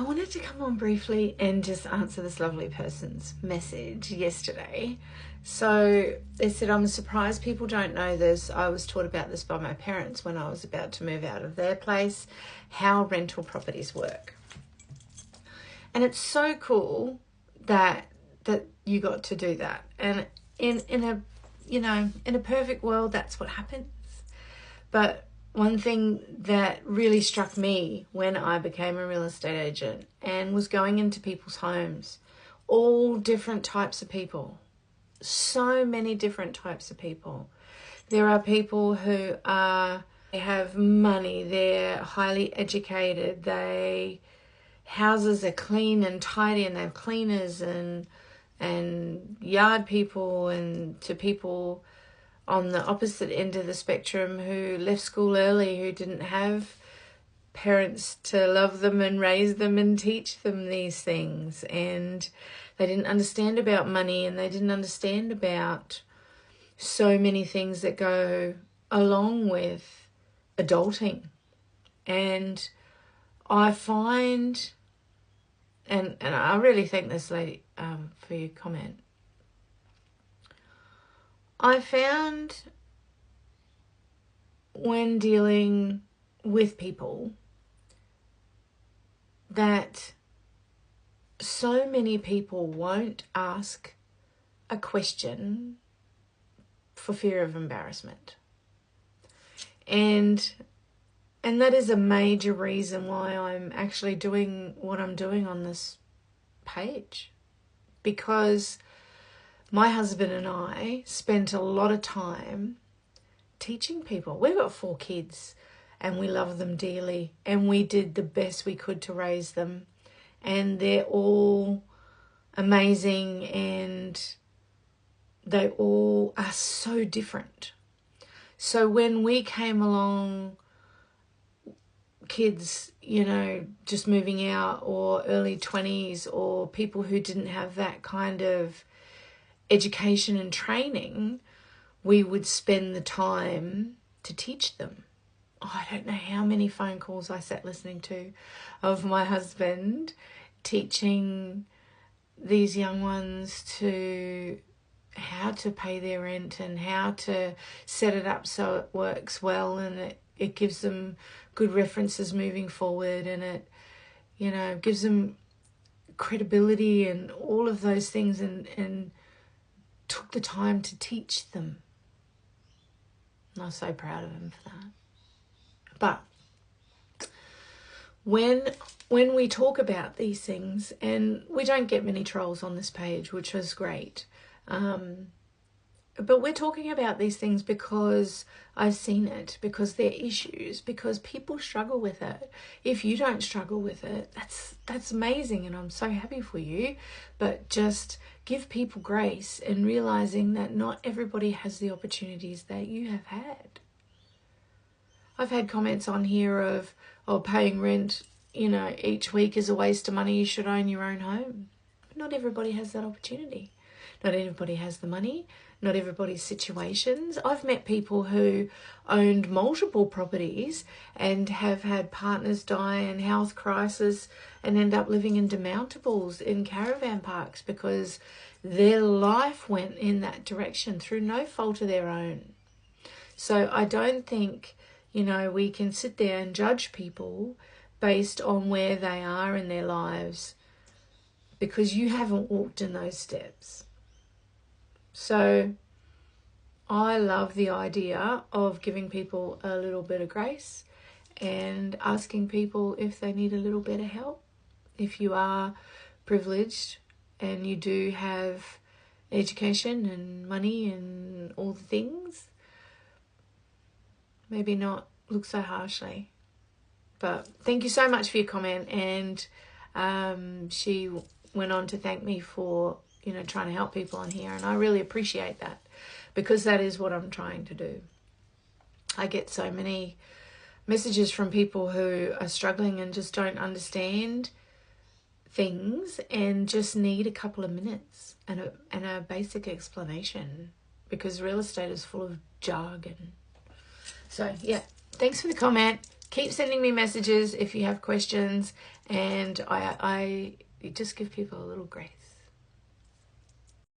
I wanted to come on briefly and just answer this lovely person's message yesterday. So they said, I'm surprised people don't know this. I was taught about this by my parents when I was about to move out of their place, how rental properties work. And it's so cool that you got to do that. And in a perfect world, that's what happens. But one thing that really struck me when I became a real estate agent and was going into people's homes, all different types of people, so many different types of people. There are people who they have money, they're highly educated, houses are clean and tidy, and they have cleaners and yard people, and to people on the opposite end of the spectrum who left school early, who didn't have parents to love them and raise them and teach them these things, and they didn't understand about money, and they didn't understand about so many things that go along with adulting. And I find, and I really thank this lady for your comment, I found when dealing with people that so many people won't ask a question for fear of embarrassment. And that is a major reason why I'm actually doing what I'm doing on this page. Because my husband and I spent a lot of time teaching people. We've got 4 kids and we love them dearly, and we did the best we could to raise them. And they're all amazing, and they all are so different. So when we came along, kids, just moving out, or early 20s, or people who didn't have that kind of education and training, we would spend the time to teach them. I don't know how many phone calls I sat listening to of my husband teaching these young ones to how to pay their rent and how to set it up so it works well, and it gives them good references moving forward, and it gives them credibility and all of those things, and took the time to teach them. And I was so proud of him for that. But when we talk about these things, and we don't get many trolls on this page, which was great, but we're talking about these things because I've seen it, because they're issues, because people struggle with it. If you don't struggle with it, that's amazing, and I'm so happy for you. But just give people grace and realizing that not everybody has the opportunities that you have had. I've had comments on here of, paying rent, each week is a waste of money. You should own your own home. But not everybody has that opportunity. Not everybody has the money. Not everybody's situations. I've met people who owned multiple properties and have had partners die and health crisis and end up living in demountables in caravan parks because their life went in that direction through no fault of their own. So I don't think, we can sit there and judge people based on where they are in their lives, because you haven't walked in those steps. So I love the idea of giving people a little bit of grace and asking people if they need a little bit of help. If you are privileged and you do have education and money and all the things, maybe not look so harshly. But thank you so much for your comment. And she went on to thank me for trying to help people on here, and I really appreciate that, because that is what I'm trying to do. I get so many messages from people who are struggling and just don't understand things and just need a couple of minutes and a basic explanation, because real estate is full of jargon. So yeah, thanks for the comment. Keep sending me messages if you have questions, And I just give people a little grace.